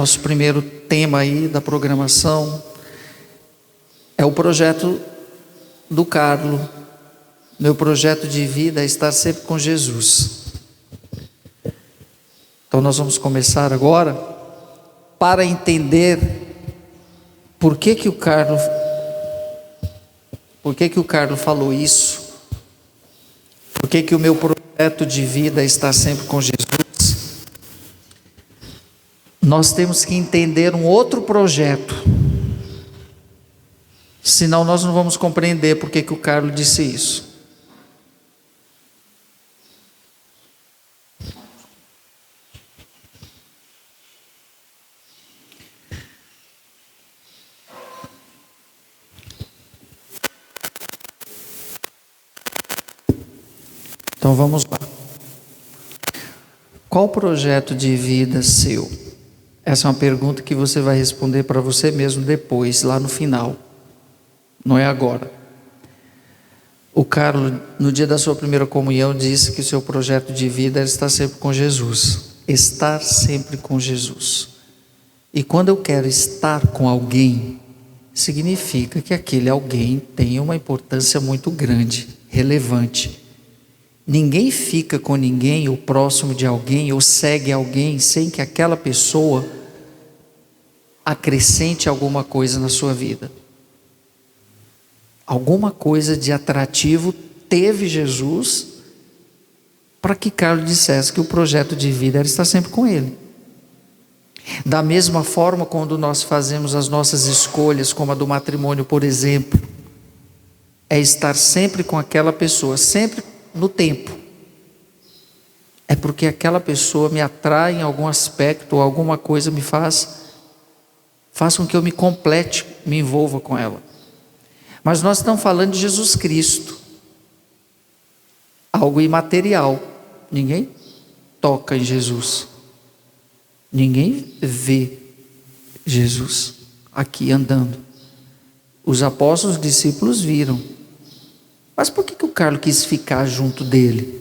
Nosso primeiro tema aí da programação é o projeto do Carlos. Meu projeto de vida é estar sempre com Jesus. Então nós vamos começar agora para entender por que o Carlos falou isso. Por que o meu projeto de vida é estar sempre com Jesus. Nós temos que entender um outro projeto, senão nós não vamos compreender por que o Carlos disse isso. Então vamos lá. Qual projeto de vida seu? Essa é uma pergunta que você vai responder para você mesmo depois, lá no final. Não é agora. O Carlos, no dia da sua primeira comunhão, disse que o seu projeto de vida era estar sempre com Jesus. Estar sempre com Jesus. E quando eu quero estar com alguém, significa que aquele alguém tem uma importância muito grande, relevante. Ninguém fica com ninguém, ou próximo de alguém, ou segue alguém, sem que aquela pessoa acrescente alguma coisa na sua vida. Alguma coisa de atrativo teve Jesus para que Carlos dissesse que o projeto de vida era estar sempre com ele. Da mesma forma, quando nós fazemos as nossas escolhas, como a do matrimônio, por exemplo, é estar sempre com aquela pessoa, sempre no tempo. É porque aquela pessoa me atrai em algum aspecto, ou alguma coisa me faz com que eu me complete, me envolva com ela. Mas nós estamos falando de Jesus Cristo, algo imaterial. Ninguém toca em Jesus, ninguém vê Jesus aqui andando. Os apóstolos, os discípulos viram. Mas por que o Carlos quis ficar junto dele?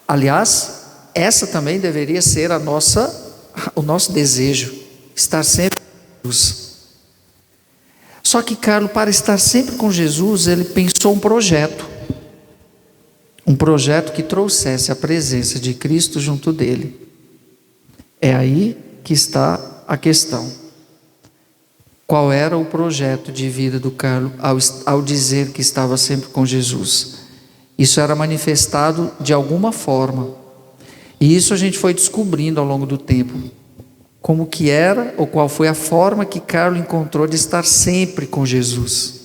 Aliás, essa também deveria ser o nosso desejo, estar sempre com Jesus. Só que Carlos, para estar sempre com Jesus, ele pensou um projeto que trouxesse a presença de Cristo junto dele. É aí que está a questão. Qual era o projeto de vida do Carlos ao dizer que estava sempre com Jesus? Isso era manifestado de alguma forma. E isso a gente foi descobrindo ao longo do tempo. Como que era, ou qual foi a forma que Carlos encontrou de estar sempre com Jesus.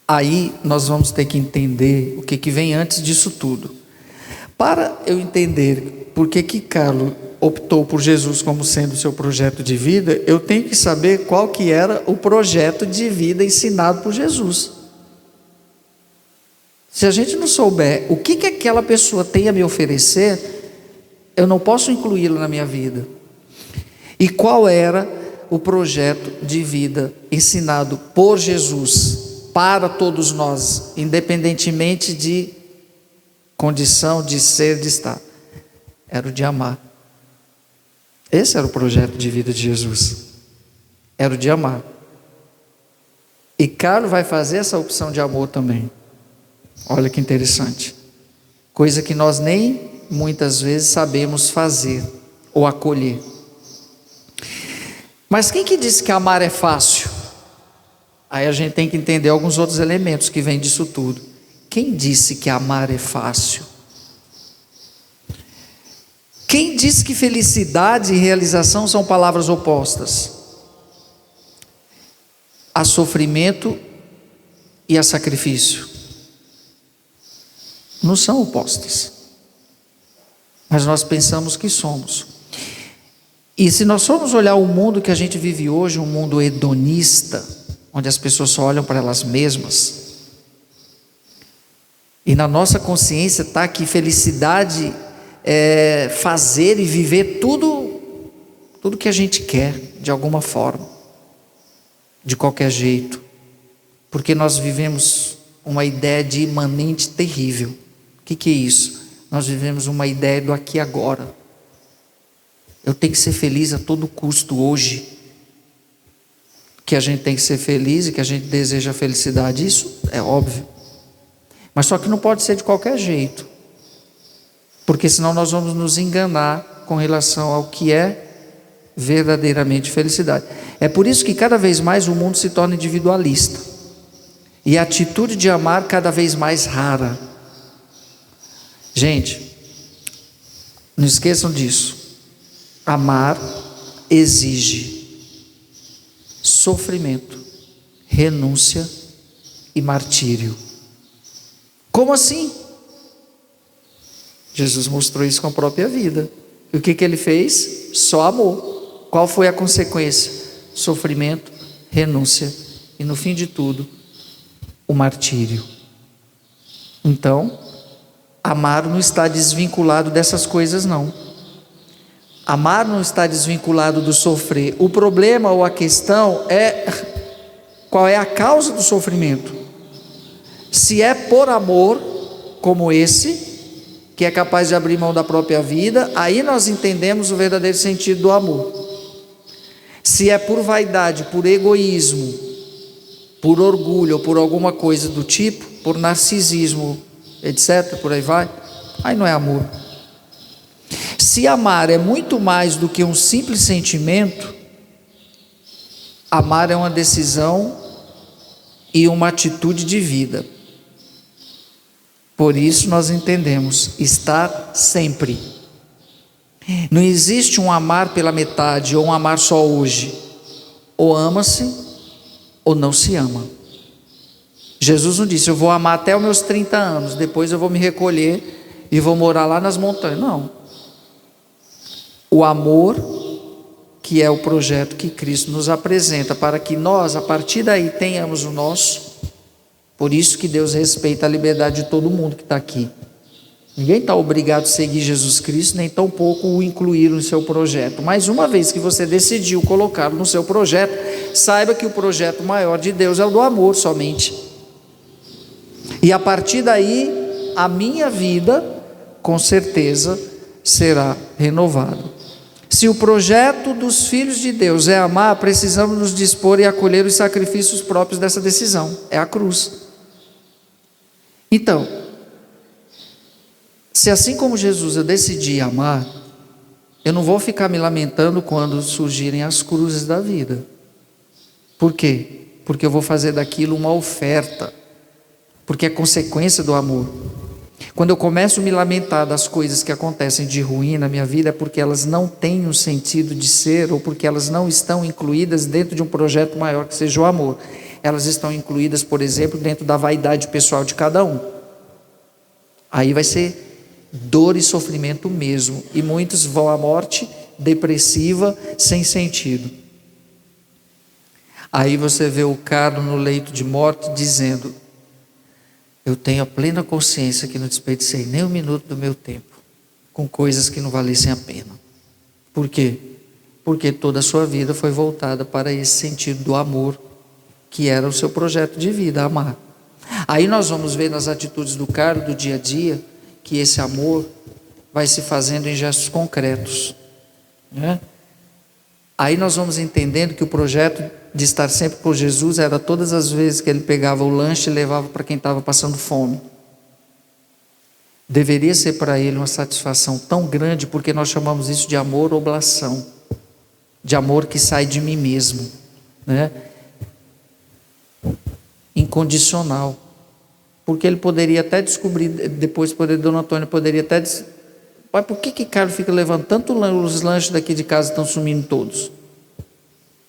Aí nós vamos ter que entender o que vem antes disso tudo. Para eu entender por que Carlos optou por Jesus como sendo o seu projeto de vida, eu tenho que saber qual que era o projeto de vida ensinado por Jesus. Se a gente não souber o que aquela pessoa tem a me oferecer, eu não posso incluí-lo na minha vida. E qual era o projeto de vida ensinado por Jesus para todos nós, independentemente de condição, de ser, de estar? Era o de amar. Esse era o projeto de vida de Jesus. Era o de amar. E Carlos vai fazer essa opção de amor também. Olha que interessante. Coisa que nós nem muitas vezes sabemos fazer ou acolher. Mas quem que disse que amar é fácil? Aí a gente tem que entender alguns outros elementos que vêm disso tudo. Quem disse que amar é fácil? Quem disse que felicidade e realização são palavras opostas? A sofrimento e a sacrifício. Não são opostas. Mas nós pensamos que somos. E se nós formos olhar o mundo que a gente vive hoje, um mundo hedonista, onde as pessoas só olham para elas mesmas, e na nossa consciência está que felicidade é fazer e viver tudo que a gente quer, de alguma forma, de qualquer jeito, porque nós vivemos uma ideia de imanente terrível. O que é isso? Nós vivemos uma ideia do aqui e agora. Eu tenho que ser feliz a todo custo hoje. Que a gente tem que ser feliz e que a gente deseja a felicidade, isso é óbvio. Mas só que não pode ser de qualquer jeito. Porque senão nós vamos nos enganar com relação ao que é verdadeiramente felicidade. É por isso que cada vez mais o mundo se torna individualista. E a atitude de amar cada vez mais rara. Gente, não esqueçam disso. Amar exige sofrimento, renúncia e martírio. Como assim? Jesus mostrou isso com a própria vida. E o que ele fez? Só amou. Qual foi a consequência? Sofrimento, renúncia e, no fim de tudo, o martírio. Então, amar não está desvinculado dessas coisas, não. Amar não está desvinculado do sofrer. O problema ou a questão é qual é a causa do sofrimento. Se é por amor, como esse, que é capaz de abrir mão da própria vida, aí nós entendemos o verdadeiro sentido do amor. Se é por vaidade, por egoísmo, por orgulho ou por alguma coisa do tipo, por narcisismo, etc., por aí vai, aí não é amor. Se amar é muito mais do que um simples sentimento, amar é uma decisão e uma atitude de vida. Por isso nós entendemos, estar sempre. Não existe um amar pela metade ou um amar só hoje. Ou ama-se ou não se ama. Jesus não disse, eu vou amar até os meus 30 anos, depois eu vou me recolher e vou morar lá nas montanhas. Não. O amor, que é o projeto que Cristo nos apresenta, para que nós, a partir daí, tenhamos o nosso. Por isso que Deus respeita a liberdade de todo mundo que está aqui. Ninguém está obrigado a seguir Jesus Cristo, nem tampouco o incluir no seu projeto. Mas uma vez que você decidiu colocá-lo no seu projeto, saiba que o projeto maior de Deus é o do amor somente. E a partir daí, a minha vida, com certeza, será renovada. Se o projeto dos filhos de Deus é amar, precisamos nos dispor e acolher os sacrifícios próprios dessa decisão. É a cruz. Então, se assim como Jesus eu decidi amar, eu não vou ficar me lamentando quando surgirem as cruzes da vida. Por quê? Porque eu vou fazer daquilo uma oferta. Porque é consequência do amor. Quando eu começo a me lamentar das coisas que acontecem de ruim na minha vida, é porque elas não têm um sentido de ser, ou porque elas não estão incluídas dentro de um projeto maior que seja o amor. Elas estão incluídas, por exemplo, dentro da vaidade pessoal de cada um. Aí vai ser dor e sofrimento mesmo, e muitos vão à morte depressiva, sem sentido. Aí você vê o cara no leito de morte dizendo, eu tenho a plena consciência que não desperdicei nem um minuto do meu tempo com coisas que não valessem a pena. Por quê? Porque toda a sua vida foi voltada para esse sentido do amor, que era o seu projeto de vida, amar. Aí nós vamos ver nas atitudes do cara do dia a dia, que esse amor vai se fazendo em gestos concretos, né? Aí nós vamos entendendo que o projeto de estar sempre com Jesus era todas as vezes que ele pegava o lanche e levava para quem estava passando fome. Deveria ser para ele uma satisfação tão grande, porque nós chamamos isso de amor oblação, de amor que sai de mim mesmo, né? Incondicional. Porque ele poderia até descobrir, depois Dona Antônia poderia até dizer, pai, por que Carlos fica levando tanto os lanches daqui de casa estão sumindo todos?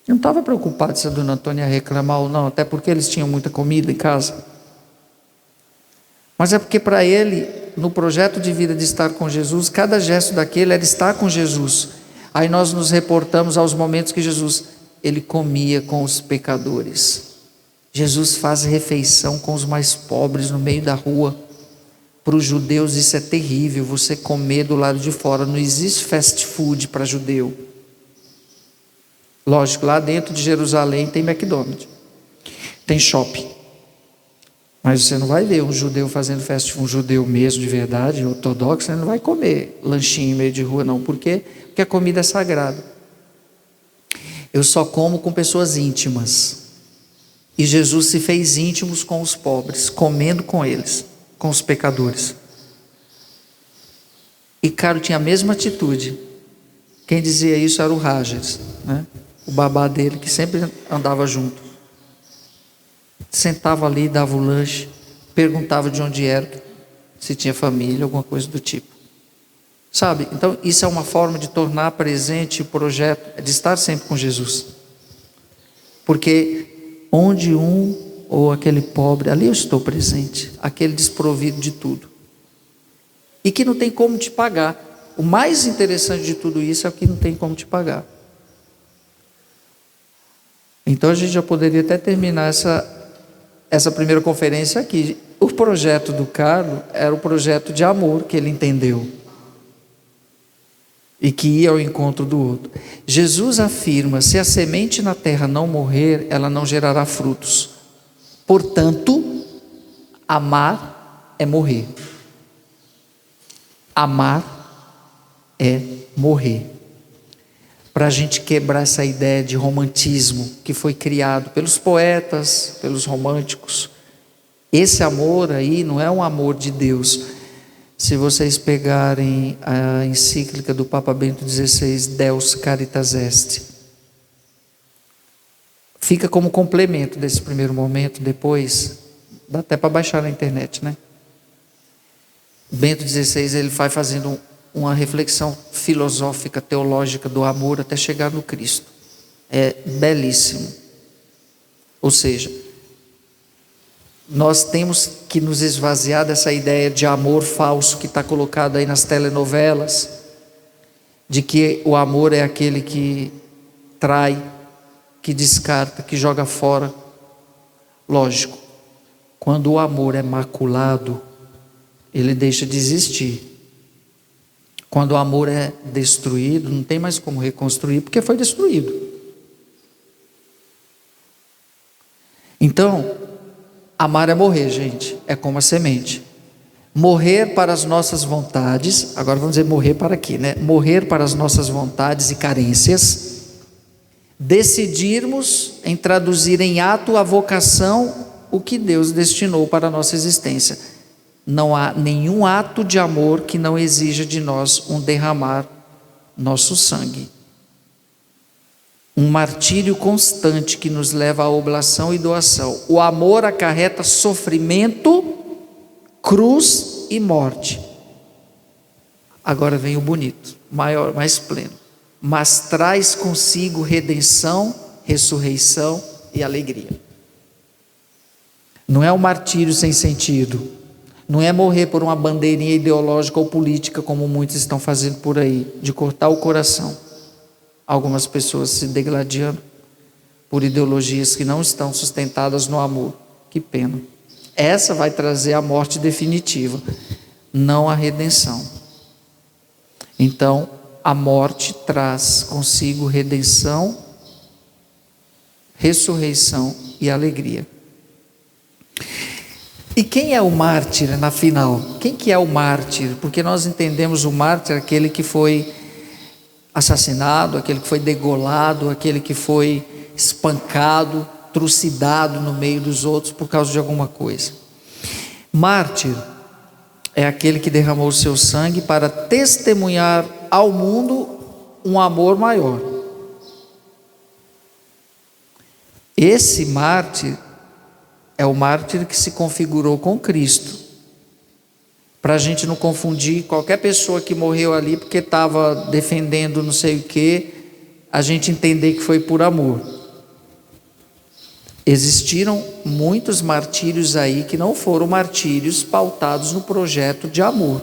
Eu não estava preocupado se a Dona Antônia ia reclamar ou não, até porque eles tinham muita comida em casa. Mas é porque para ele, no projeto de vida de estar com Jesus, cada gesto daquele era estar com Jesus. Aí nós nos reportamos aos momentos que Jesus, ele comia com os pecadores. Jesus faz refeição com os mais pobres no meio da rua. Para os judeus isso é terrível, você comer do lado de fora. Não existe fast food para judeu. Lógico, lá dentro de Jerusalém tem McDonald's, tem shopping, Mas você não vai ver um judeu fazendo fast food, um judeu mesmo de verdade, ortodoxo, ele não vai comer lanchinho em meio de rua, não. Por quê? Porque a comida é sagrada. Eu só como com pessoas íntimas. E Jesus se fez íntimos com os pobres, comendo com eles, com os pecadores. E Caro tinha a mesma atitude. Quem dizia isso era o Rogers, né? O babá dele, que sempre andava junto. Sentava ali, dava o lanche, perguntava de onde era, se tinha família, alguma coisa do tipo. Sabe? Então isso é uma forma de tornar presente o projeto, de estar sempre com Jesus. Porque onde um ou aquele pobre, ali eu estou presente, aquele desprovido de tudo. E que não tem como te pagar. O mais interessante de tudo isso é que não tem como te pagar. Então a gente já poderia até terminar essa primeira conferência aqui. O projeto do Carlos era o projeto de amor que ele entendeu. E que ia ao encontro do outro. Jesus afirma: se a semente na terra não morrer, ela não gerará frutos. Portanto, amar é morrer. Amar é morrer. Para a gente quebrar essa ideia de romantismo que foi criado pelos poetas, pelos românticos. Esse amor aí não é um amor de Deus. Se vocês pegarem a encíclica do Papa Bento XVI, Deus Caritas Est, fica como complemento desse primeiro momento, depois, dá até para baixar na internet, né? Bento XVI, ele vai fazendo uma reflexão filosófica, teológica do amor até chegar no Cristo. É belíssimo. Ou seja, nós temos que nos esvaziar dessa ideia de amor falso que está colocado aí nas telenovelas, de que o amor é aquele que trai, que descarta, que joga fora. Lógico, quando o amor é maculado, ele deixa de existir. Quando o amor é destruído, não tem mais como reconstruir, porque foi destruído. Então, amar é morrer, gente. É como a semente. Morrer para as nossas vontades. Agora vamos dizer morrer para aqui, né? Morrer para as nossas vontades e carências. Decidirmos em traduzir em ato a vocação, o que Deus destinou para a nossa existência. Não há nenhum ato de amor que não exija de nós um derramar nosso sangue. Um martírio constante que nos leva à oblação e doação. O amor acarreta sofrimento, cruz e morte. Agora vem o bonito, maior, mais pleno. Mas traz consigo redenção, ressurreição e alegria. Não é um martírio sem sentido. Não é morrer por uma bandeirinha ideológica ou política, como muitos estão fazendo por aí, de cortar o coração. Algumas pessoas se degladiando por ideologias que não estão sustentadas no amor. Que pena. Essa vai trazer a morte definitiva, não a redenção. Então, a morte traz consigo redenção, ressurreição e alegria. E quem é o mártir na final? Quem que é o mártir? Porque nós entendemos o mártir, aquele que foi assassinado, aquele que foi degolado, aquele que foi espancado, trucidado no meio dos outros por causa de alguma coisa. Mártir é aquele que derramou o seu sangue para testemunhar ao mundo um amor maior. Esse mártir é o mártir que se configurou com Cristo. Para a gente não confundir qualquer pessoa que morreu ali porque estava defendendo não sei o que, a gente entender que foi por amor. Existiram muitos martírios aí que não foram martírios pautados no projeto de amor.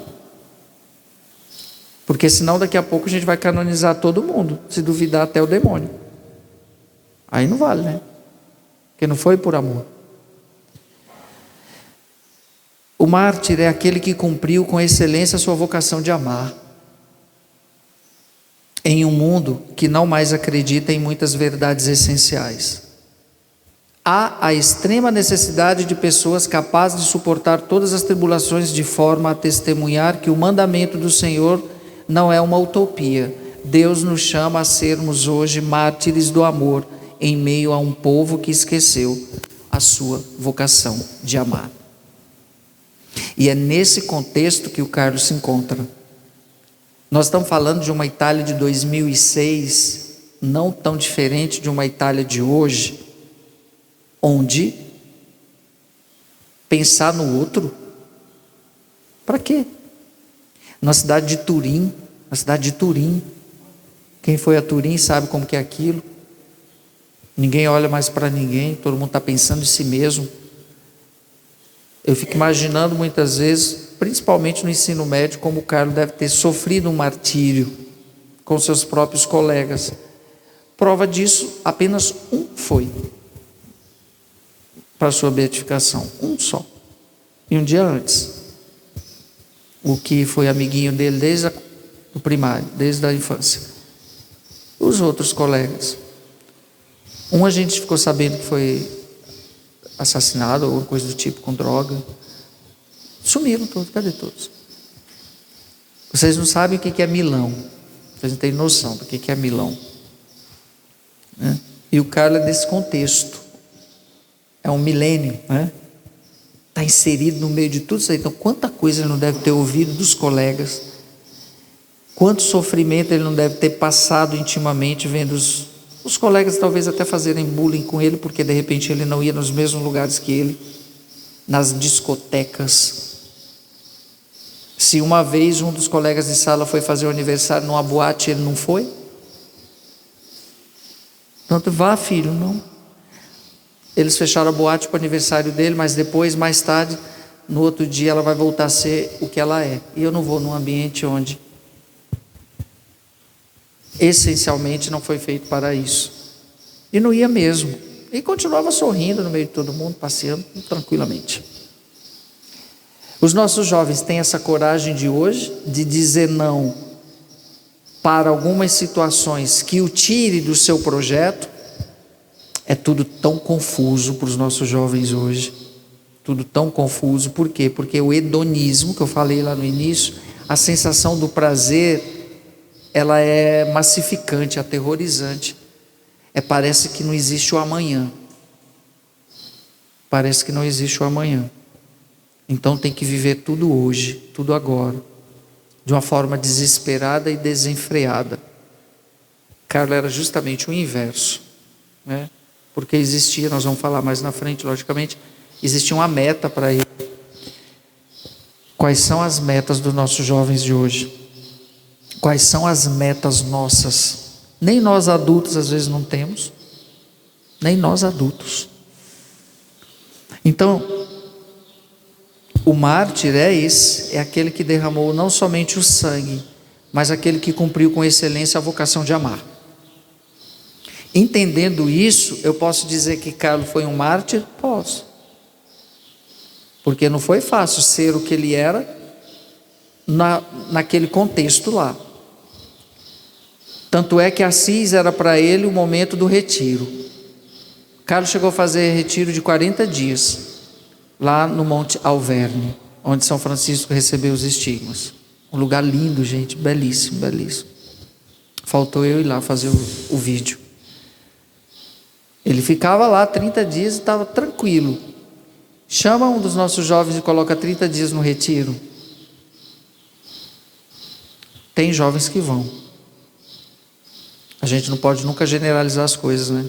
Porque senão daqui a pouco a gente vai canonizar todo mundo, se duvidar até o demônio. Aí não vale, né? Porque não foi por amor. O mártir é aquele que cumpriu com excelência a sua vocação de amar. Em um mundo que não mais acredita em muitas verdades essenciais. Há a extrema necessidade de pessoas capazes de suportar todas as tribulações de forma a testemunhar que o mandamento do Senhor não é uma utopia. Deus nos chama a sermos hoje mártires do amor em meio a um povo que esqueceu a sua vocação de amar. E é nesse contexto que o Carlos se encontra. Nós estamos falando de uma Itália de 2006, não tão diferente de uma Itália de hoje, onde pensar no outro, para quê? Na cidade de Turim, quem foi a Turim sabe como que é aquilo. Ninguém olha mais para ninguém, todo mundo está pensando em si mesmo. Eu fico imaginando muitas vezes, principalmente no ensino médio, como o Carlos deve ter sofrido um martírio com seus próprios colegas. Prova disso, apenas um foi para a sua beatificação, um só, e um dia antes, o que foi amiguinho dele desde o primário, desde a infância. Os outros colegas, um a gente ficou sabendo que foi assassinado ou coisa do tipo, com droga. Sumiram todos, cadê todos? Vocês não sabem o que é Milão, vocês não têm noção do que é Milão, né? E o Carlos é desse contexto, é um milênio, né? Está inserido no meio de tudo isso aí. Então quanta coisa ele não deve ter ouvido dos colegas, quanto sofrimento ele não deve ter passado intimamente, vendo os colegas talvez até fazerem bullying com ele, porque de repente ele não ia nos mesmos lugares que ele, nas discotecas. Se uma vez um dos colegas de sala foi fazer o aniversário numa boate, ele não foi? Então, vá, filho, não. Eles fecharam a boate para o aniversário dele, mas depois, mais tarde, no outro dia, ela vai voltar a ser o que ela é. E eu não vou num ambiente onde essencialmente não foi feito para isso. E não ia mesmo. E continuava sorrindo no meio de todo mundo, passeando tranquilamente. Os nossos jovens têm essa coragem de hoje, de dizer não para algumas situações que o tire do seu projeto. É tudo tão confuso para os nossos jovens hoje. Tudo tão confuso. Por quê? Porque o hedonismo, que eu falei lá no início, a sensação do prazer, ela é massificante, aterrorizante. Parece que não existe o amanhã. Parece que não existe o amanhã. Então tem que viver tudo hoje, tudo agora, de uma forma desesperada e desenfreada. Carlos era justamente o inverso, né? Porque existia, nós vamos falar mais na frente, logicamente, existia uma meta para ele. Quais são as metas dos nossos jovens de hoje? Quais são as metas nossas? Nem nós adultos às vezes não temos, nem nós adultos. Então, o mártir é esse, é aquele que derramou não somente o sangue, mas aquele que cumpriu com excelência a vocação de amar. Entendendo isso, eu posso dizer que Carlos foi um mártir? Posso. Porque não foi fácil ser o que ele era naquele contexto lá. Tanto é que Assis era para ele o momento do retiro. Carlos chegou a fazer retiro de 40 dias, lá no Monte Alverne, onde São Francisco recebeu os estigmas. Um lugar lindo, gente, belíssimo, belíssimo. Faltou eu ir lá fazer o vídeo. Ele ficava lá 30 dias e estava tranquilo. Chama um dos nossos jovens e coloca 30 dias no retiro. Tem jovens que vão. A gente não pode nunca generalizar as coisas, né?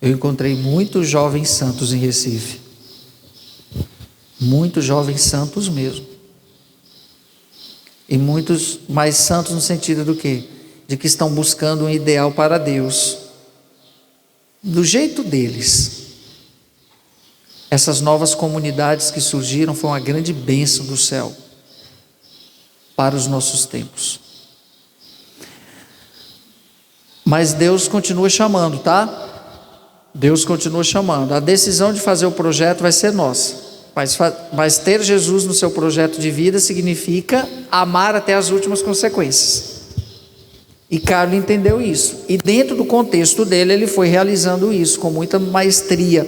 Eu encontrei muitos jovens santos em Recife. Muitos jovens santos mesmo. E muitos mais santos no sentido do quê? De que estão buscando um ideal para Deus, do jeito deles. Essas novas comunidades que surgiram foi uma grande bênção do céu para os nossos tempos. Mas Deus continua chamando, tá? Deus continua chamando. A decisão de fazer o projeto vai ser nossa. Mas ter Jesus no seu projeto de vida significa amar até as últimas consequências. E Carlos entendeu isso. E dentro do contexto dele, ele foi realizando isso com muita maestria.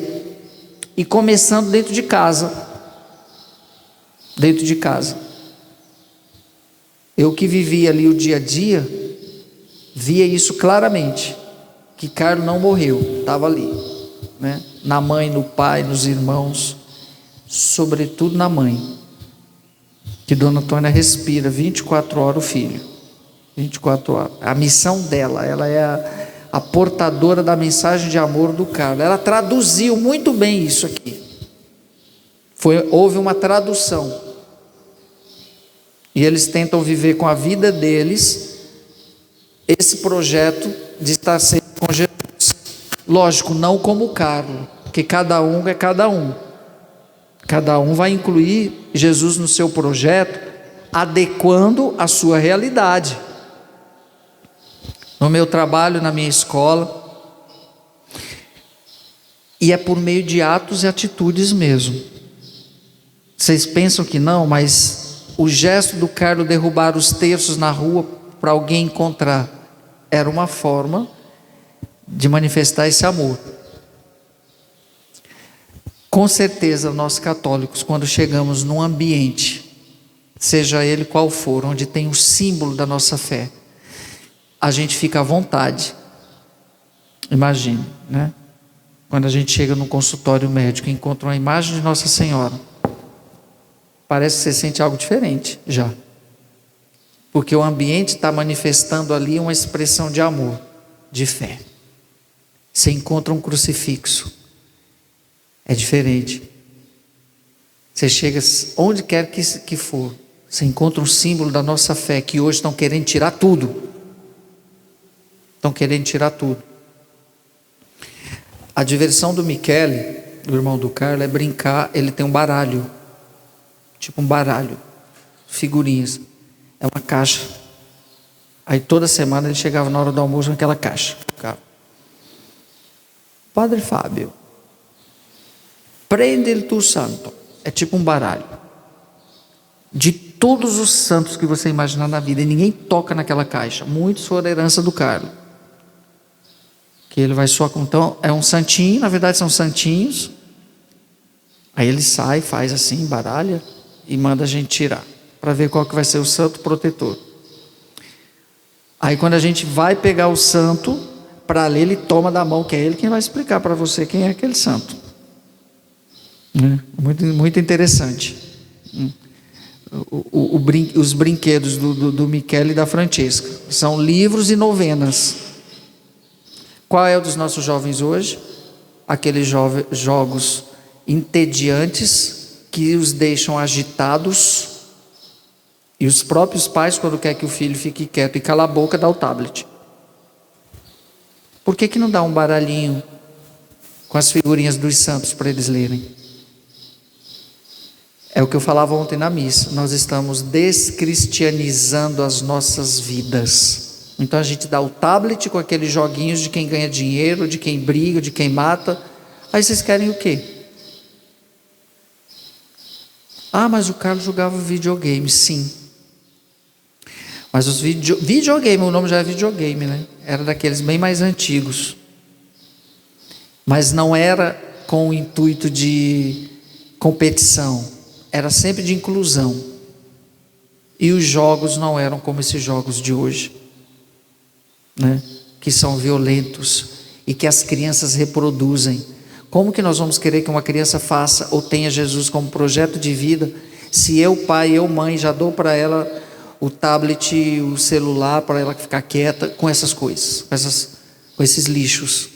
E começando dentro de casa. Dentro de casa. Eu que vivia ali o dia a dia, via isso claramente. Que Carlos não morreu, estava ali. Né? Na mãe, no pai, nos irmãos. Sobretudo na mãe. Que Dona Antônia respira 24 horas o filho. 24 horas. A missão dela, ela é a portadora da mensagem de amor do Carlos. Ela traduziu muito bem isso aqui. Houve uma tradução. E eles tentam viver com a vida deles esse projeto de estar sempre com Jesus. Lógico, não como o Carlos, porque cada um é cada um. Cada um vai incluir Jesus no seu projeto, adequando a sua realidade. No meu trabalho, na minha escola, e é por meio de atos e atitudes mesmo. Vocês pensam que não, mas o gesto do Carlos derrubar os terços na rua para alguém encontrar, era uma forma de manifestar esse amor. Com certeza, nós católicos, quando chegamos num ambiente, seja ele qual for, onde tem o símbolo da nossa fé, a gente fica à vontade. Imagine, né? Quando a gente chega no consultório médico e encontra uma imagem de Nossa Senhora, parece que você sente algo diferente já, porque o ambiente está manifestando ali uma expressão de amor, de fé. Você encontra um crucifixo, é diferente. Você chega onde quer que for, você encontra um símbolo da nossa fé, que hoje estão querendo tirar tudo. Estão querendo tirar tudo. A diversão do Michele, do irmão do Carlos, é brincar. Ele tem um baralho, tipo um baralho, figurinhas. É uma caixa. Aí toda semana ele chegava na hora do almoço naquela caixa. Padre Fábio, prende il tuo santo. É tipo um baralho. De todos os santos que você imaginar na vida, e ninguém toca naquela caixa. Muitos foram herança do Carlos. Que ele vai só com, então, é um santinho, na verdade são santinhos. Aí ele sai, faz assim, baralha e manda a gente tirar, para ver qual que vai ser o santo protetor. Aí quando a gente vai pegar o santo para ler, ele toma da mão, que é ele quem vai explicar para você quem é aquele santo. Muito, muito interessante. Os brinquedos do Michele e da Francesca são livros e novenas. Qual é o dos nossos jovens hoje? Aqueles jogos entediantes que os deixam agitados, e os próprios pais, quando quer que o filho fique quieto e cala a boca, dá o tablet. Por que não dá um baralhinho com as figurinhas dos santos para eles lerem? É o que eu falava ontem na missa. Nós estamos descristianizando as nossas vidas. Então a gente dá o tablet com aqueles joguinhos de quem ganha dinheiro, de quem briga, de quem mata. Aí vocês querem o quê? Ah, mas o Carlos jogava videogame. Sim. Mas os videogame, o nome já é videogame, né? Era daqueles bem mais antigos. Mas não era com o intuito de competição. Era sempre de inclusão. E os jogos não eram como esses jogos de hoje, né? Que são violentos e que as crianças reproduzem. Como que nós vamos querer que uma criança faça ou tenha Jesus como projeto de vida, se eu pai, eu mãe, já dou para ela o tablet, o celular, para ela ficar quieta com essas coisas, com esses lixos?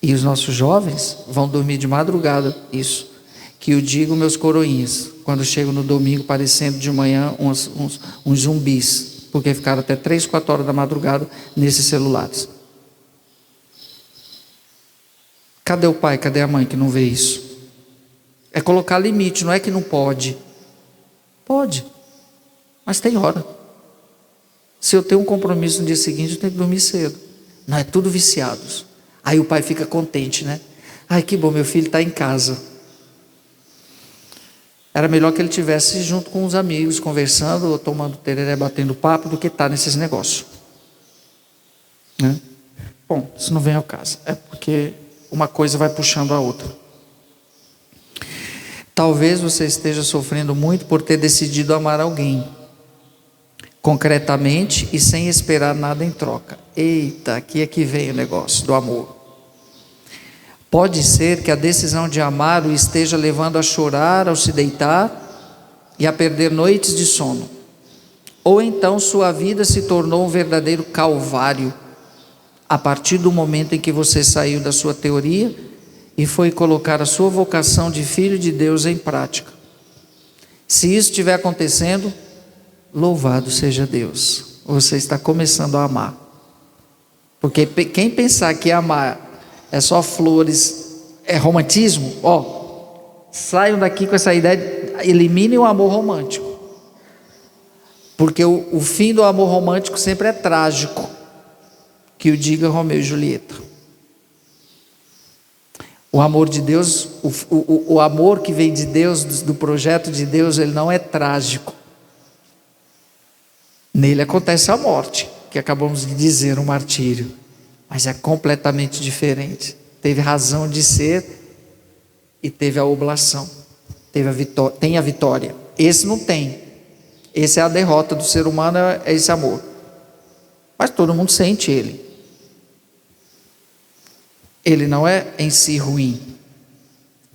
E os nossos jovens vão dormir de madrugada, isso, que eu digo meus coroinhas, quando chego no domingo parecendo de manhã uns zumbis, porque ficaram até 3, 4 horas da madrugada nesses celulares. Cadê o pai, cadê a mãe que não vê isso? É colocar limite, não é que não pode. Pode, mas tem hora. Se eu tenho um compromisso no dia seguinte, eu tenho que dormir cedo. Não, é tudo viciados. Aí o pai fica contente, né? Ai, que bom, meu filho está em casa. Era melhor que ele tivesse junto com os amigos, conversando, ou tomando tereré, batendo papo, do que estar nesses negócios. Né? Bom, isso não vem ao caso. É porque uma coisa vai puxando a outra. Talvez você esteja sofrendo muito por ter decidido amar alguém, concretamente e sem esperar nada em troca. Eita, aqui é que vem o negócio do amor. Pode ser que a decisão de amar o esteja levando a chorar ao se deitar e a perder noites de sono. Ou então sua vida se tornou um verdadeiro calvário a partir do momento em que você saiu da sua teoria e foi colocar a sua vocação de filho de Deus em prática. Se isso estiver acontecendo, louvado seja Deus. Você está começando a amar. Porque quem pensar que amar é só flores, é romantismo, saiam daqui com essa ideia, eliminem o amor romântico. Porque o fim do amor romântico sempre é trágico, que o diga Romeu e Julieta. O amor de Deus, o amor que vem de Deus, do projeto de Deus, ele não é trágico. Nele acontece a morte, que acabamos de dizer, um martírio. Mas é completamente diferente. Teve razão de ser e teve a oblação. Tem a vitória. Esse não tem. Esse é a derrota do ser humano, é esse amor. Mas todo mundo sente ele. Ele não é em si ruim.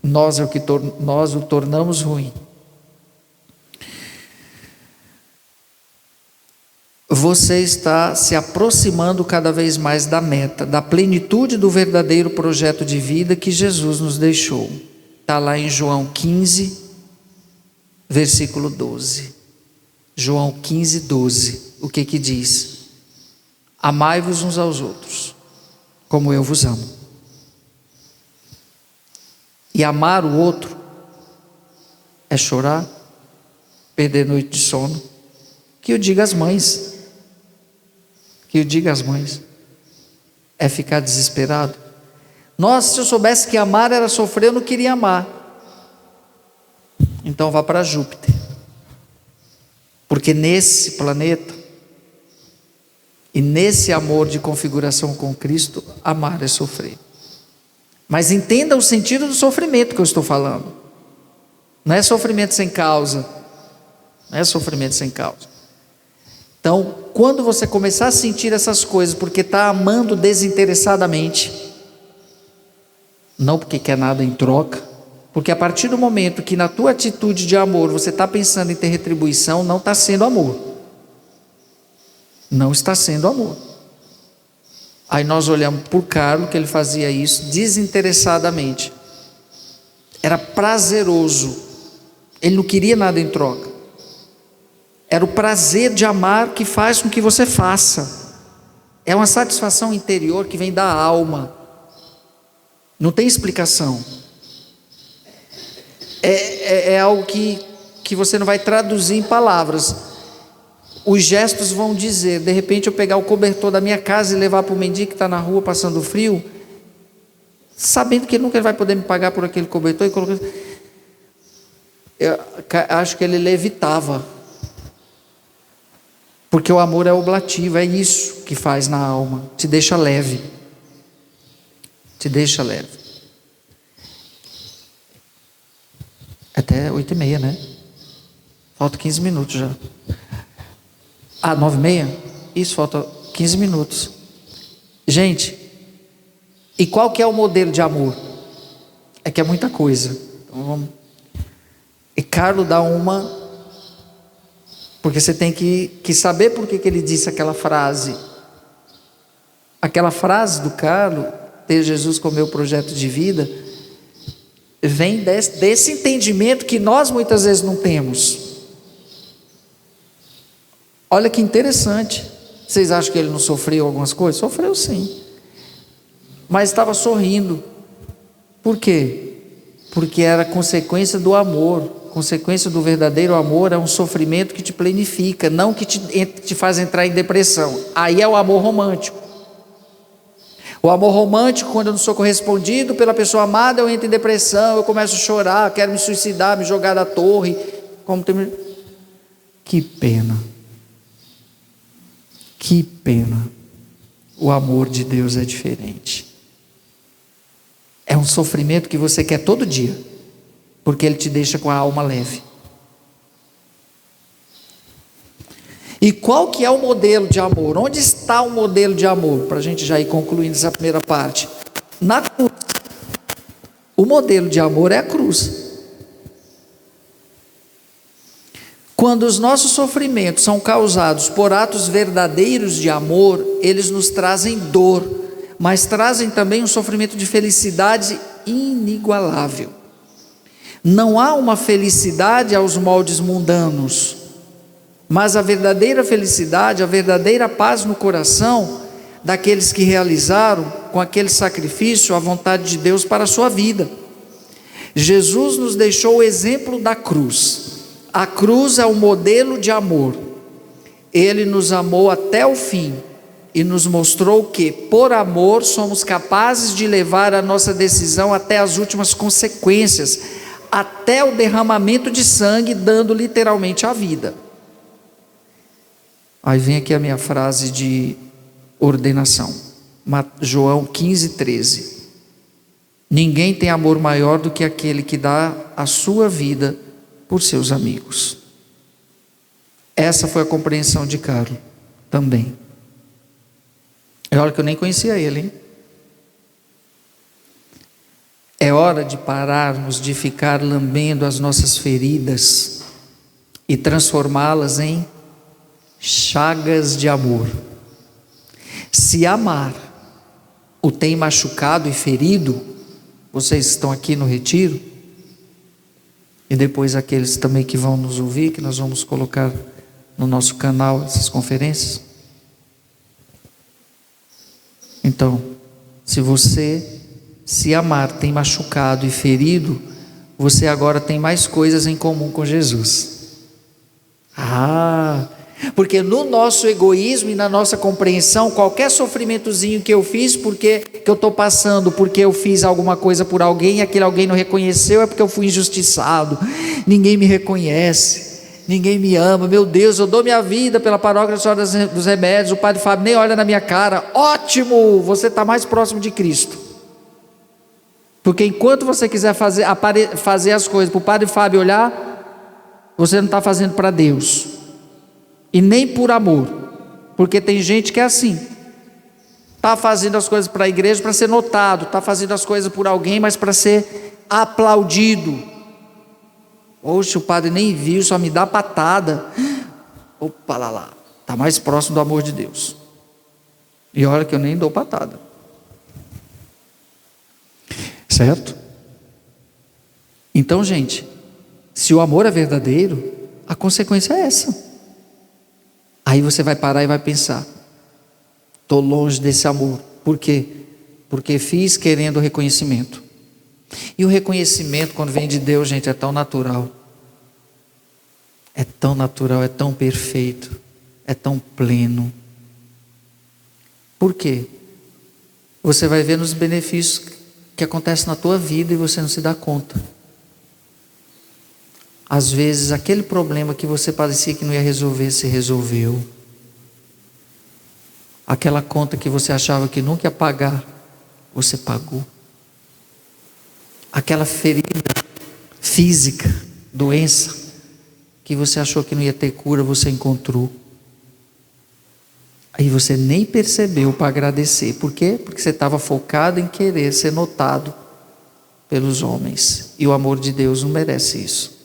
Nós o tornamos ruim. Você está se aproximando cada vez mais da meta, da plenitude do verdadeiro projeto de vida que Jesus nos deixou. Está lá em João 15, versículo 12. João 15, 12. O que diz? Amai-vos uns aos outros, como eu vos amo. E amar o outro é chorar, perder noite de sono. Que eu diga às mães. É ficar desesperado. Nossa, se eu soubesse que amar era sofrer, eu não queria amar. Então vá para Júpiter. Porque nesse planeta, e nesse amor de configuração com Cristo, amar é sofrer. Mas entenda o sentido do sofrimento que eu estou falando. Não é sofrimento sem causa. Não é sofrimento sem causa. Então, quando você começar a sentir essas coisas, porque está amando desinteressadamente, não porque quer nada em troca, porque a partir do momento que na tua atitude de amor você está pensando em ter retribuição, não está sendo amor. Não está sendo amor. Aí nós olhamos por Carlos, que ele fazia isso desinteressadamente. Era prazeroso. Ele não queria nada em troca. Era o prazer de amar que faz com que você faça. É uma satisfação interior que vem da alma. Não tem explicação. É algo que você não vai traduzir em palavras. Os gestos vão dizer. De repente eu pegar o cobertor da minha casa e levar para o mendigo que está na rua passando frio, sabendo que ele nunca vai poder me pagar por aquele cobertor, e colocar... Eu acho que ele levitava. Porque o amor é oblativo, é isso que faz na alma, te deixa leve. Te deixa leve. Até 8h30, né? Falta 15 minutos já. 9h30? Isso, falta 15 minutos. Gente, e qual que é o modelo de amor? É que é muita coisa. Então vamos... E Carlos dá uma... Porque você tem que saber por que ele disse aquela frase. Aquela frase do Carlos, ter Jesus como meu projeto de vida, vem desse entendimento que nós muitas vezes não temos. Olha que interessante. Vocês acham que ele não sofreu algumas coisas? Sofreu sim. Mas estava sorrindo. Por quê? Porque era consequência do amor. Consequência do verdadeiro amor é um sofrimento que te plenifica, não que te faz entrar em depressão. Aí é o amor romântico. O amor romântico, quando eu não sou correspondido pela pessoa amada, eu entro em depressão, eu começo a chorar, quero me suicidar, me jogar da torre. Que pena. Que pena. O amor de Deus é diferente. É um sofrimento que você quer todo dia, porque Ele te deixa com a alma leve. E qual que é o modelo de amor? Onde está o modelo de amor? Para a gente já ir concluindo essa primeira parte. Na cruz. O modelo de amor é a cruz. Quando os nossos sofrimentos são causados por atos verdadeiros de amor, eles nos trazem dor, mas trazem também um sofrimento de felicidade inigualável. Não há uma felicidade aos moldes mundanos, mas a verdadeira felicidade, a verdadeira paz no coração daqueles que realizaram com aquele sacrifício a vontade de Deus para a sua vida. Jesus nos deixou o exemplo da cruz. A cruz é o modelo de amor. Ele nos amou até o fim e nos mostrou que, por amor, somos capazes de levar a nossa decisão até as últimas consequências, até o derramamento de sangue, dando literalmente a vida. Aí vem aqui a minha frase de ordenação, João 15:13. Ninguém tem amor maior do que aquele que dá a sua vida por seus amigos. Essa foi a compreensão de Carlos também. É hora que eu nem conhecia ele, hein? É hora de pararmos de ficar lambendo as nossas feridas e transformá-las em chagas de amor. Se amar o tem machucado e ferido, vocês estão aqui no retiro, e depois aqueles também que vão nos ouvir, que nós vamos colocar no nosso canal essas conferências. Então, se você se amar tem machucado e ferido, você agora tem mais coisas em comum com Jesus. Porque no nosso egoísmo e na nossa compreensão, qualquer sofrimentozinho que eu fiz, porque que eu estou passando, porque eu fiz alguma coisa por alguém, e aquele alguém não reconheceu, é porque eu fui injustiçado, ninguém me reconhece, ninguém me ama, meu Deus, eu dou minha vida pela paróquia da Senhora dos Remédios, o Padre Fábio nem olha na minha cara. Ótimo, você está mais próximo de Cristo, porque enquanto você quiser fazer as coisas para o Padre Fábio olhar, você não está fazendo para Deus, e nem por amor, porque tem gente que é assim, está fazendo as coisas para a igreja para ser notado, está fazendo as coisas por alguém, mas para ser aplaudido. Oxe, o padre nem viu, só me dá patada. Opa, lá, está mais próximo do amor de Deus, e olha que eu nem dou patada, certo? Então, gente, se o amor é verdadeiro, a consequência é essa. Aí você vai parar e vai pensar: estou longe desse amor. Por quê? Porque fiz querendo reconhecimento. E o reconhecimento, quando vem de Deus, gente, é tão natural. É tão natural, é tão perfeito, é tão pleno. Por quê? Você vai ver nos benefícios que acontecem na tua vida e você não se dá conta. Às vezes aquele problema que você parecia que não ia resolver, se resolveu. Aquela conta que você achava que nunca ia pagar, você pagou. Aquela ferida física, doença, que você achou que não ia ter cura, você encontrou. Aí você nem percebeu para agradecer. Por quê? Porque você estava focado em querer ser notado pelos homens. E o amor de Deus não merece isso.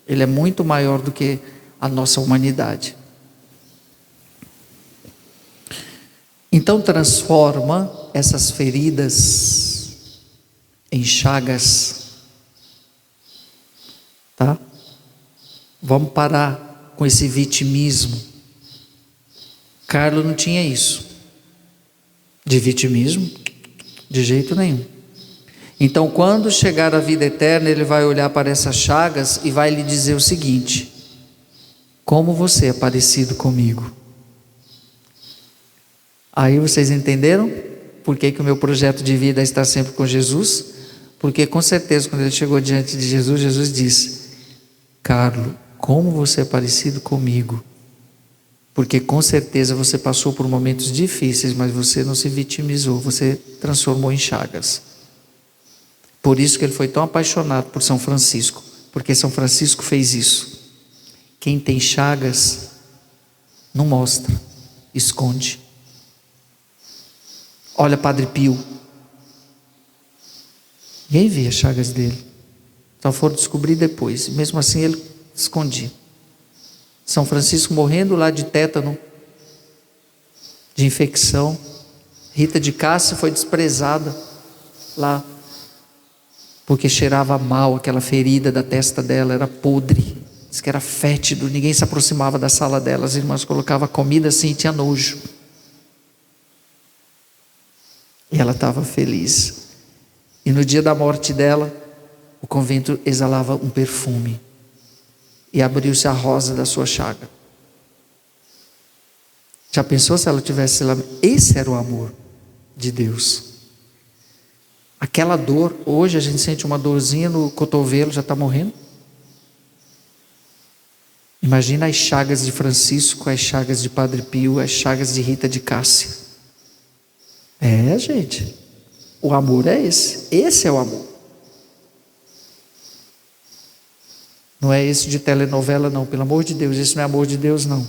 Ele é muito maior do que a nossa humanidade. Então transforma essas feridas em chagas, tá? Vamos parar com esse vitimismo. Carlos não tinha isso, de vitimismo, de jeito nenhum. Então, quando chegar a vida eterna, ele vai olhar para essas chagas e vai lhe dizer o seguinte: como você é parecido comigo. Aí vocês entenderam? Por que que o meu projeto de vida é estar sempre com Jesus? Porque com certeza quando ele chegou diante de Jesus, Jesus disse: Carlos, como você é parecido comigo. Porque com certeza você passou por momentos difíceis, mas você não se vitimizou, você transformou em chagas. Por isso que ele foi tão apaixonado por São Francisco, porque São Francisco fez isso. Quem tem chagas não mostra, esconde. Olha Padre Pio, ninguém vê as chagas dele, só foram descobrir depois, mesmo assim ele escondia. São Francisco morrendo lá de tétano, de infecção. Rita de Cássia foi desprezada lá, porque cheirava mal, aquela ferida da testa dela era podre, diz que era fétido, ninguém se aproximava da sala dela, as irmãs colocavam comida assim e tinha nojo. E ela estava feliz. E no dia da morte dela, o convento exalava um perfume. E abriu-se a rosa da sua chaga. Já pensou se ela tivesse lá? Esse era o amor de Deus. Aquela dor, hoje a gente sente uma dorzinha no cotovelo, já está morrendo. Imagina as chagas de Francisco, as chagas de Padre Pio, as chagas de Rita de Cássia. Gente, o amor é esse é o amor. Não é esse de telenovela não, pelo amor de Deus, esse não é amor de Deus não.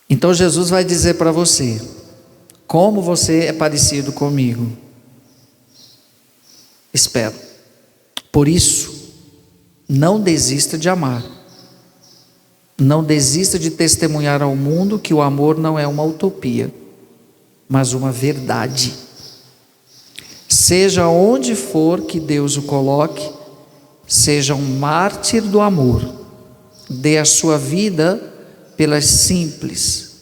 Então Jesus vai dizer para você, como você é parecido comigo. Espero. Por isso, não desista de amar. Não desista de testemunhar ao mundo que o amor não é uma utopia, mas uma verdade. Seja onde for que Deus o coloque, seja um mártir do amor. Dê a sua vida pela simples,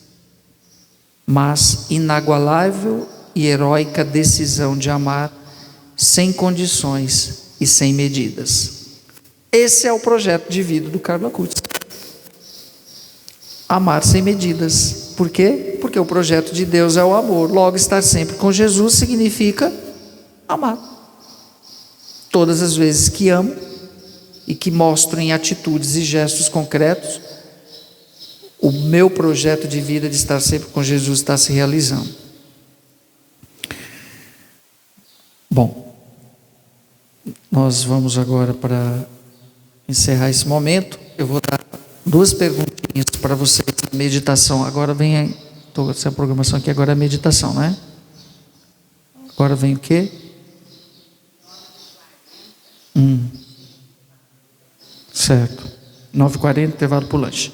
mas inagualável e heróica decisão de amar, sem condições e sem medidas. Esse é o projeto de vida do Carlo Acutis. Amar sem medidas. Por quê? Porque o projeto de Deus é o amor. Logo, estar sempre com Jesus significa amar. Todas as vezes que amo e que mostro em atitudes e gestos concretos, o meu projeto de vida de estar sempre com Jesus está se realizando. Bom, nós vamos agora para encerrar esse momento. Eu vou dar 2 perguntinhas para vocês. Meditação. Agora vem aí. Estou sem a programação aqui, agora é meditação, não é? Agora vem o quê? Certo. 9h40, intervalo para o lanche.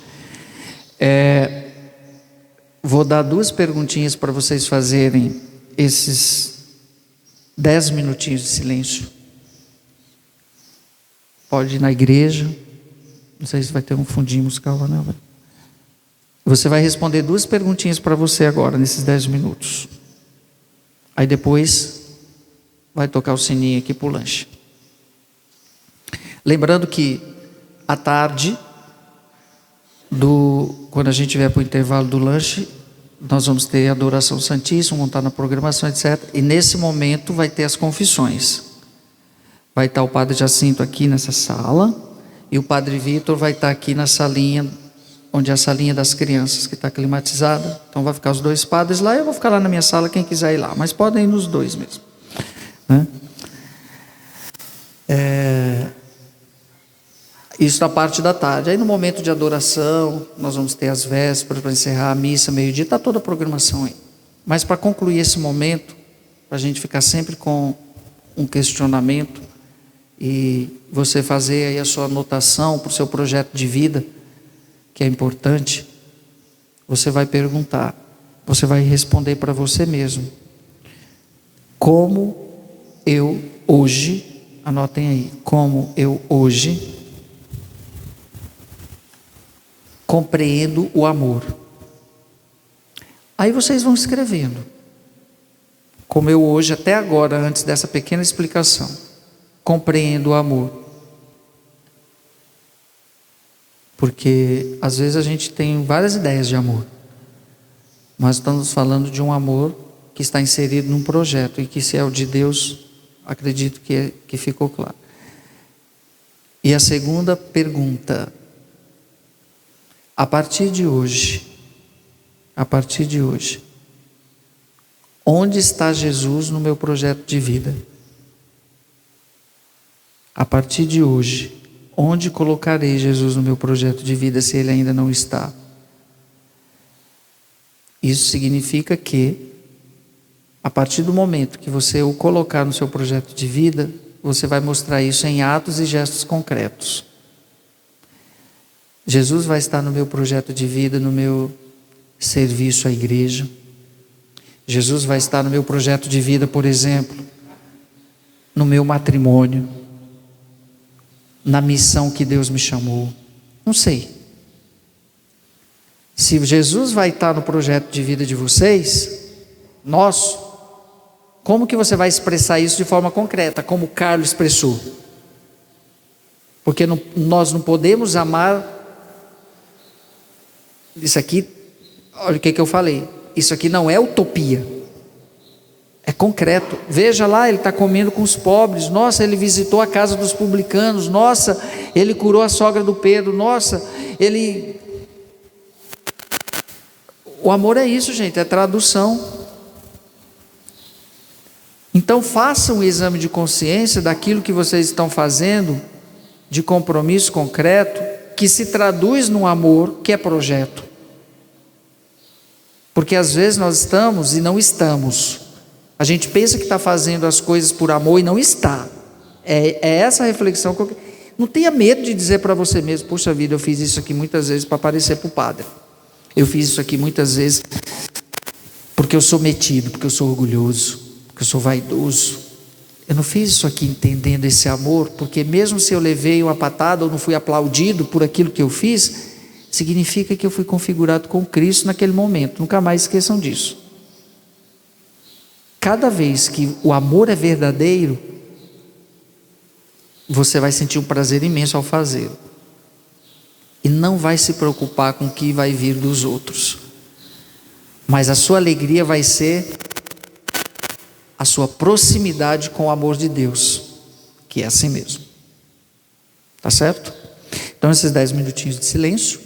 Vou dar 2 perguntinhas para vocês fazerem esses 10 minutinhos de silêncio. Pode ir na igreja. Não sei se vai ter um fundinho musical lá, não. Você vai responder 2 perguntinhas para você agora, nesses 10 minutos. Aí depois vai tocar o sininho aqui para o lanche. Lembrando que à tarde, quando a gente vier para o intervalo do lanche, nós vamos ter a adoração santíssima, vamos estar na programação, etc. E nesse momento vai ter as confissões. Vai estar o Padre Jacinto aqui nessa sala, e o Padre Vitor vai estar aqui na salinha, onde é a salinha das crianças, que está climatizada. Então vai ficar os 2 padres lá, eu vou ficar lá na minha sala, quem quiser ir lá. Mas podem ir nos 2 mesmo, né? Isso na parte da tarde. Aí no momento de adoração, nós vamos ter as vésperas para encerrar a missa, meio-dia, está toda a programação aí. Mas para concluir esse momento, para a gente ficar sempre com um questionamento, e você fazer aí a sua anotação para o seu projeto de vida, que é importante, você vai perguntar, você vai responder para você mesmo: como eu hoje, anotem aí, como eu hoje compreendo o amor. Aí vocês vão escrevendo. Como eu hoje, até agora, antes dessa pequena explicação, compreendo o amor. Porque às vezes a gente tem várias ideias de amor. Nós estamos falando de um amor que está inserido num projeto, e que, se é o de Deus, acredito que ficou claro. E a segunda pergunta: a partir de hoje, onde está Jesus no meu projeto de vida? A partir de hoje, onde colocarei Jesus no meu projeto de vida, se Ele ainda não está? Isso significa que, a partir do momento que você o colocar no seu projeto de vida, você vai mostrar isso em atos e gestos concretos. Jesus vai estar no meu projeto de vida, no meu serviço à igreja. Jesus vai estar no meu projeto de vida, por exemplo, no meu matrimônio, na missão que Deus me chamou. Não sei. Se Jesus vai estar no projeto de vida de vocês, nosso, como que você vai expressar isso de forma concreta, como o Carlos expressou? Porque nós não podemos amar. Isso aqui, olha o que eu falei, isso aqui não é utopia, é concreto. Veja lá, ele está comendo com os pobres, nossa, ele visitou a casa dos publicanos, nossa, ele curou a sogra do Pedro, nossa, o amor é isso, gente, é tradução. Então façam um exame de consciência daquilo que vocês estão fazendo, de compromisso concreto, que se traduz num amor que é projeto. Porque às vezes nós estamos e não estamos. A gente pensa que está fazendo as coisas por amor e não está. É essa a reflexão que não tenha medo de dizer para você mesmo: puxa vida, eu fiz isso aqui muitas vezes para aparecer para o padre. Eu fiz isso aqui muitas vezes porque eu sou metido, porque eu sou orgulhoso, porque eu sou vaidoso. Eu não fiz isso aqui entendendo esse amor, porque mesmo se eu levei uma patada ou não fui aplaudido por aquilo que eu fiz, significa que eu fui configurado com Cristo naquele momento. Nunca mais esqueçam disso. Cada vez que o amor é verdadeiro, você vai sentir um prazer imenso ao fazê-lo, e não vai se preocupar com o que vai vir dos outros, mas a sua alegria vai ser a sua proximidade com o amor de Deus, que é assim mesmo. Tá certo? Então, esses 10 minutinhos de silêncio,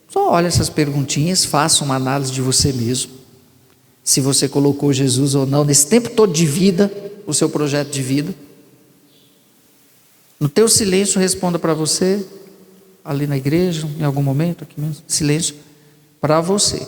só olha essas perguntinhas, faça uma análise de você mesmo, se você colocou Jesus ou não nesse tempo todo de vida, o seu projeto de vida. No teu silêncio, responda para você, ali na igreja, em algum momento, aqui mesmo, silêncio, para você.